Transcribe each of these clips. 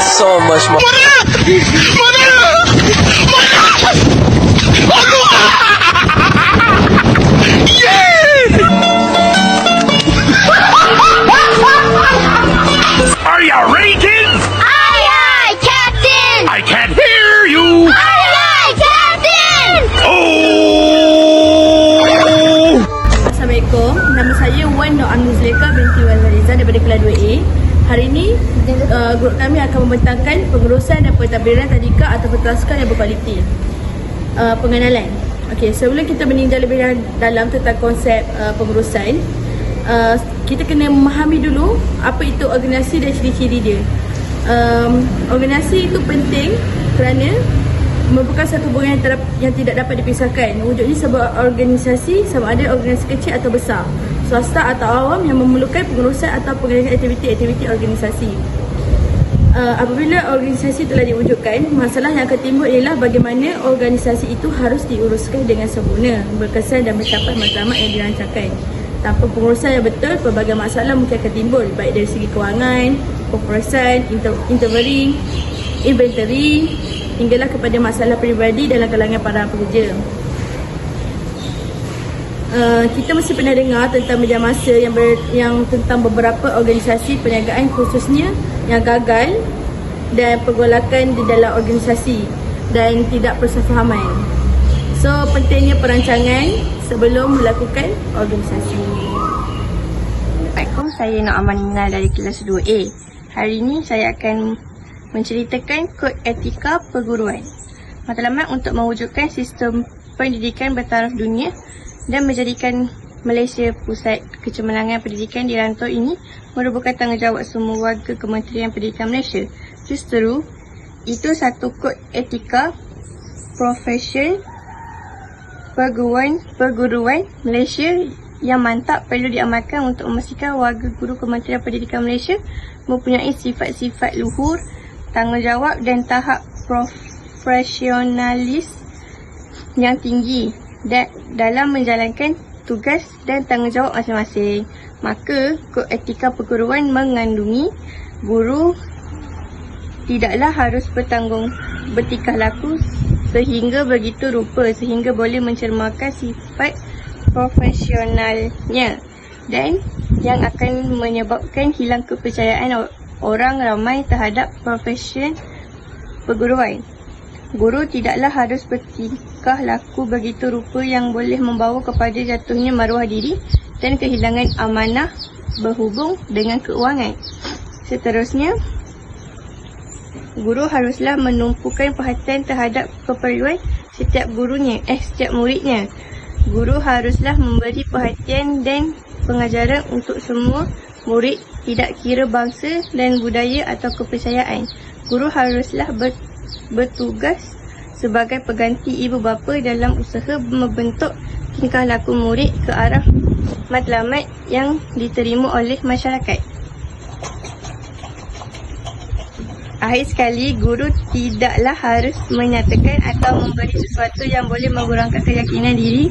so much more. Are you ready, kids? Aye, aye, Captain! I can't hear you. Aye, aye, Captain! Oh! Assalamualaikum. Nama saya Wan Nur Anuzleka binti Wan Zaliza daripada kelas 2A. Hari ini grup kami akan membentangkan pengurusan dan pentadbiran tadika atau pentadbiran yang berkualiti. Pengenalan. Okey, sebelum kita meninjau lebih dalam tentang konsep pengurusan, kita kena memahami dulu apa itu organisasi dan ciri-ciri dia. Organisasi itu penting kerana merupakan satu hubungan yang tidak dapat dipisahkan. Wujudnya sebuah organisasi sama ada organisasi kecil atau besar, swasta atau awam yang memerlukan pengurusan atau pengendalian aktiviti-aktiviti organisasi. Apabila organisasi telah diwujudkan, masalah yang akan timbul ialah bagaimana organisasi itu harus diuruskan dengan sempurna, berkesan dan mencapai matlamat yang dirancangkan. Tanpa pengurusan yang betul, pelbagai masalah mungkin akan timbul, baik dari segi kewangan, pengurusan, inventory, hinggalah kepada masalah peribadi dalam kalangan para pekerja. Kita mesti pernah dengar tentang media masa yang tentang beberapa organisasi perniagaan khususnya yang gagal dan pergolakan di dalam organisasi dan tidak persefahaman. So, pentingnya perancangan sebelum melakukan organisasi. Assalamualaikum, saya Nur Amanina dari kelas 2A. Hari ini saya akan menceritakan kod etika perguruan. Matlamat untuk mewujudkan sistem pendidikan bertaraf dunia dan menjadikan Malaysia pusat kecemerlangan pendidikan di rantau ini merupakan tanggungjawab semua warga Kementerian Pendidikan Malaysia. Justru, itu satu kod etika profesion perguruan Malaysia yang mantap perlu diamalkan untuk memastikan warga guru Kementerian Pendidikan Malaysia mempunyai sifat-sifat luhur, tanggungjawab dan tahap profesionalis yang tinggi dalam menjalankan tugas dan tanggungjawab masing-masing. Maka, kod etika perguruan mengandungi guru tidaklah harus bertingkah laku sehingga begitu rupa sehingga boleh mencermakan sifat profesionalnya dan yang akan menyebabkan hilang kepercayaan orang ramai terhadap profesion perguruan. Guru tidaklah harus bertingkah laku begitu rupa yang boleh membawa kepada jatuhnya maruah diri dan kehilangan amanah berhubung dengan keuangan. Seterusnya, guru haruslah menumpukan perhatian terhadap keperluan setiap muridnya. Guru haruslah memberi perhatian dan pengajaran untuk semua murid, tidak kira bangsa dan budaya atau kepercayaan. Guru haruslah bertugas sebagai pengganti ibu bapa dalam usaha membentuk tingkah laku murid ke arah matlamat yang diterima oleh masyarakat. Akhir sekali, guru tidaklah harus menyatakan atau memberi sesuatu yang boleh mengurangkan keyakinan diri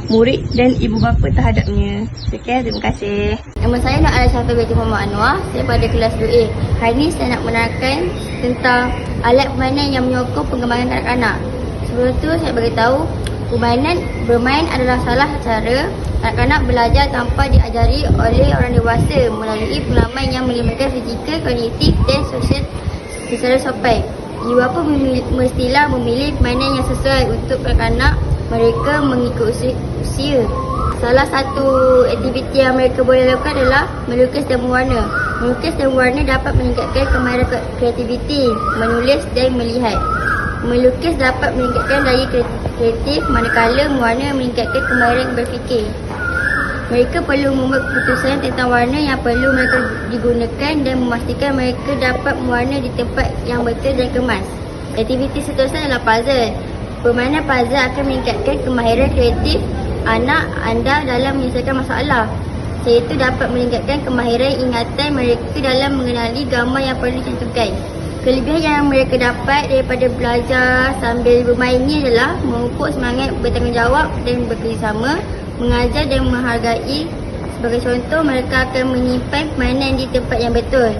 murid dan ibu bapa terhadapnya. Sekian, terima kasih. Nama saya Nur Al-Syafir binti Muhammad Anwar. Saya pada kelas 2A. Hari ini saya nak menerangkan tentang alat permainan yang menyokong pengembangan kanak-kanak. Sebelum tu saya beritahu, bermain adalah salah cara kanak-kanak belajar tanpa diajari oleh orang dewasa melalui pengalaman yang melibatkan fizikal, kognitif dan sosial secara sopan. Ibu bapa mestilah memilih permainan yang sesuai untuk kanak-kanak mereka mengikut usia. Salah satu aktiviti yang mereka boleh lakukan adalah melukis dan mewarna. Melukis dan mewarna dapat meningkatkan kemahiran kreativiti, menulis dan melihat. Melukis dapat meningkatkan daya kreatif, manakala mewarna meningkatkan kemahiran berfikir. Mereka perlu membuat keputusan tentang warna yang perlu mereka digunakan dan memastikan mereka dapat mewarna di tempat yang betul dan kemas. Aktiviti seterusnya adalah puzzle. Permainan puzzle akan meningkatkan kemahiran kreatif anak anda dalam menyelesaikan masalah. Iaitu dapat meningkatkan kemahiran ingatan mereka dalam mengenali gambar yang perlu dicantumkan. Kelebihan yang mereka dapat daripada belajar sambil bermain ini adalah memupuk semangat bertanggungjawab dan bekerjasama, mengajar dan menghargai. Sebagai contoh, mereka akan menyimpan permainan di tempat yang betul,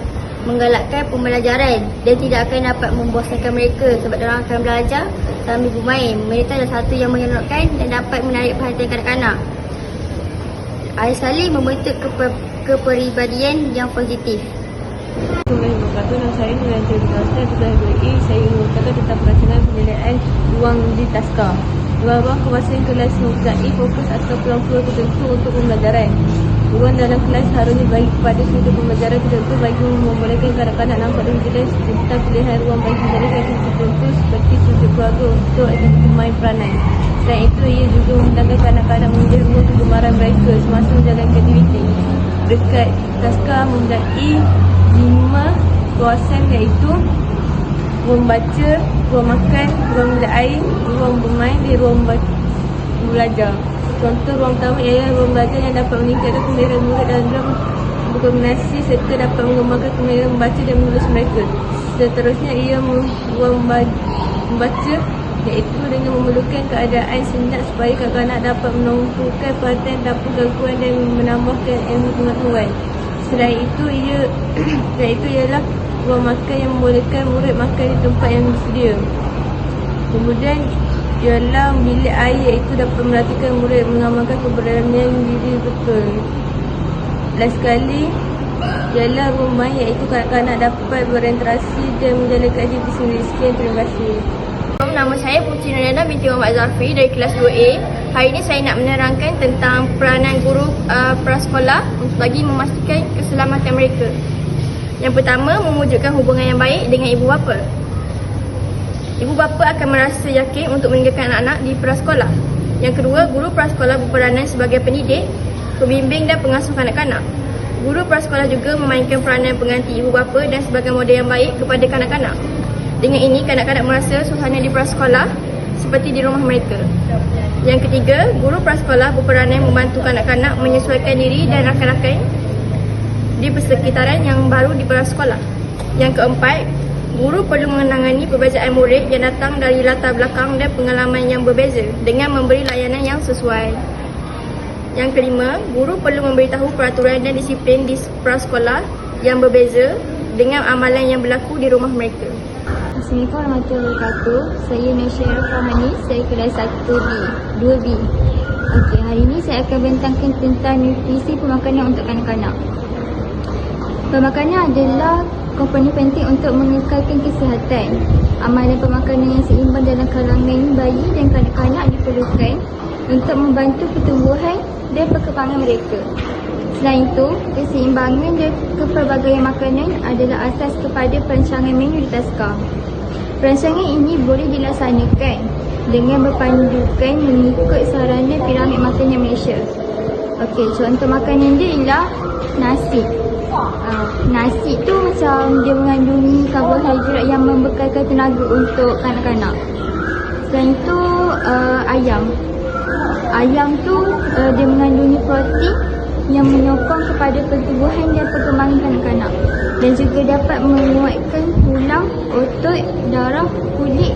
menggalakkan pembelajaran dan tidak akan dapat membosankan mereka sebab mereka akan belajar sambil bermain. Mereka adalah satu yang menyeronokkan dan dapat menarik perhatian kanak-kanak. Akhir sekali, membentuk kepribadian yang positif. Nama saya Nurul Jodhpur kelas 2A. Saya ingin berkata tentang pelaksanaan penilaian ruang di Taska. Ruang kawasan kelas mempunyai fokus atau peluang-peluang tertentu untuk pembelajaran. Ruang dalam kelas harusnya bagi kepada sudut pembelajaran tertentu bagi membolehkan kanak-kanak nampak lebih jelas tentang pilihan ruang bagi menjadikan tertentu seperti sudut keluarga untuk bermain peranan. Selain itu, ia juga memudahkan kanak-kanak memilih ruang kegemaran mereka semasa menjalankan aktiviti. Dekat Taska mempunyai 5 kawasan iaitu ruang baca, ruang makan, ruang minum air, ruang bermain dan ruang belajar. Contoh ruang utama ialah ruang belajar yang dapat meningkatkan kemahiran murid dalam berkomunikasi serta dapat mengembangkan kemahiran membaca dan menulis mereka. Seterusnya ia ruang membaca iaitu dengan memerlukan keadaan senyap supaya kanak-kanak dapat menumpukan perhatian tanpa gangguan dan menambahkan ilmu pengetahuan. Selain itu ialah ruang makan yang membolehkan murid makan di tempat yang disedia. Kemudian ialah bilik air iaitu dapat melatihkan murid mengamalkan keberanian diri betul. Last sekali ialah ruang main iaitu kanak-kanak dapat berinteraksi dan menjalankan aktiviti sendiri. Sekian, terima kasih. Nama saya Putri Nurliana binti Muhammad Zafri dari kelas 2A. Hari ini saya nak menerangkan tentang peranan guru prasekolah bagi memastikan keselamatan mereka. Yang pertama, mewujudkan hubungan yang baik dengan ibu bapa. Ibu bapa akan merasa yakin untuk meninggalkan anak-anak di prasekolah. Yang kedua, guru prasekolah berperanan sebagai pendidik, pembimbing dan pengasuh kanak-kanak. Guru prasekolah juga memainkan peranan pengganti ibu bapa dan sebagai model yang baik kepada kanak-kanak. Dengan ini, kanak-kanak merasa suasana di prasekolah seperti di rumah mereka. Yang ketiga, guru prasekolah berperanan membantu kanak-kanak menyesuaikan diri dan rakan-rakan di persekitaran yang baru di prasekolah. Yang keempat, guru perlu menangani perbezaan murid yang datang dari latar belakang dan pengalaman yang berbeza dengan memberi layanan yang sesuai. Yang kelima, guru perlu memberitahu peraturan dan disiplin di prasekolah yang berbeza dengan amalan yang berlaku di rumah mereka. Assalamualaikum warahmatullahi wabarakatuh. Saya Nasyiah Rahmani, saya kelas 2B. Okey, hari ini saya akan bentangkan tentang nutrisi pemakanan untuk kanak-kanak. Pemakanan adalah komponen penting untuk mengekalkan kesihatan. Amalan pemakanan yang seimbang dalam kalangan bayi dan kanak-kanak diperlukan untuk membantu pertumbuhan dan perkembangan mereka. Selain itu, keseimbangan dan kepelbagaian makanan adalah asas kepada perancangan menu di Taska. Perancangan ini boleh dilaksanakan dengan berpandukan mengikut sarana piramid makanan Malaysia. Okey, contoh makanan dia ialah nasi. Nasi tu macam dia mengandungi karbohidrat yang membekalkan tenaga untuk kanak-kanak. Selain itu, ayam. Ayam tu dia mengandungi protein yang menyokong kepada pertumbuhan dan perkembangan kanak-kanak dan juga dapat menguatkan tulang, otot, darah, kulit,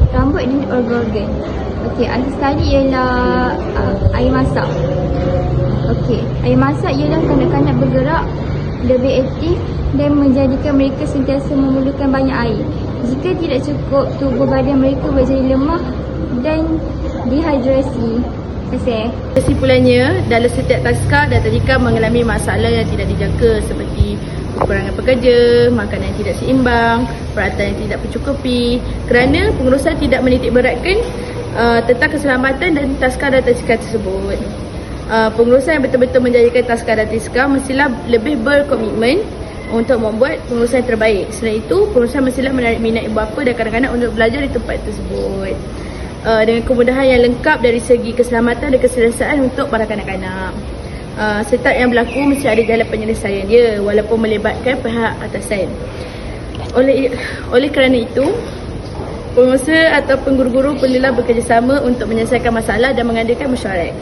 rambut dan organ-organ. Okey, akhir sekali ialah air masak. Okey, air masak ialah kanak-kanak bergerak lebih aktif dan menjadikan mereka sentiasa memerlukan banyak air. Jika tidak cukup, tubuh badan mereka menjadi lemah dan dehidrasi. Kesimpulannya, dalam setiap taska dan tadika mengalami masalah yang tidak dijaga seperti kekurangan pekerja, makanan yang tidak seimbang, peralatan yang tidak mencukupi kerana pengurusan tidak menitik beratkan tentang keselamatan dan taska dan tadika tersebut. Pengurusan yang betul-betul menjadikan taska dan tadika mestilah lebih berkomitmen untuk membuat pengurusan yang terbaik. Selain itu, pengurusan mestilah menarik minat ibu bapa dan kanak-kanak untuk belajar di tempat tersebut. Dengan kemudahan yang lengkap dari segi keselamatan dan keselesaan untuk para kanak-kanak. Setiap yang berlaku mesti ada jalan penyelesaian dia walaupun melibatkan pihak atasan. Oleh kerana itu, pengusaha atau guru-guru perlulah bekerjasama untuk menyelesaikan masalah dan mengadakan mesyuarat.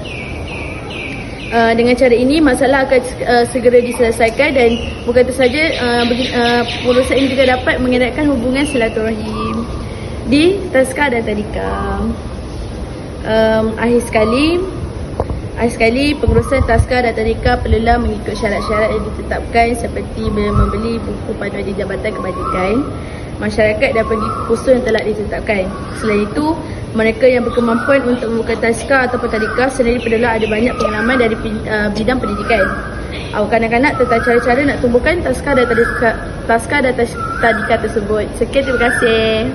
Dengan cara ini, masalah akan segera diselesaikan dan bukan itu saja, pengurusan ini juga dapat mengeratkan hubungan silaturahim di taska dan tadika. Akhir sekali, Akhir sekali, pengurusan taska dan tadika perlulah mengikut syarat-syarat yang ditetapkan seperti membeli buku panduan di Jabatan Kebajikan Masyarakat dan pergi kursus yang telah ditetapkan. Selain itu, mereka yang berkemampuan untuk membuka taska atau tadika sendiri perlulah ada banyak pengalaman dari bidang pendidikan. Kanak-kanak tentang cara-cara nak tumbuhkan taska dan tadika tersebut. Sekian, terima kasih.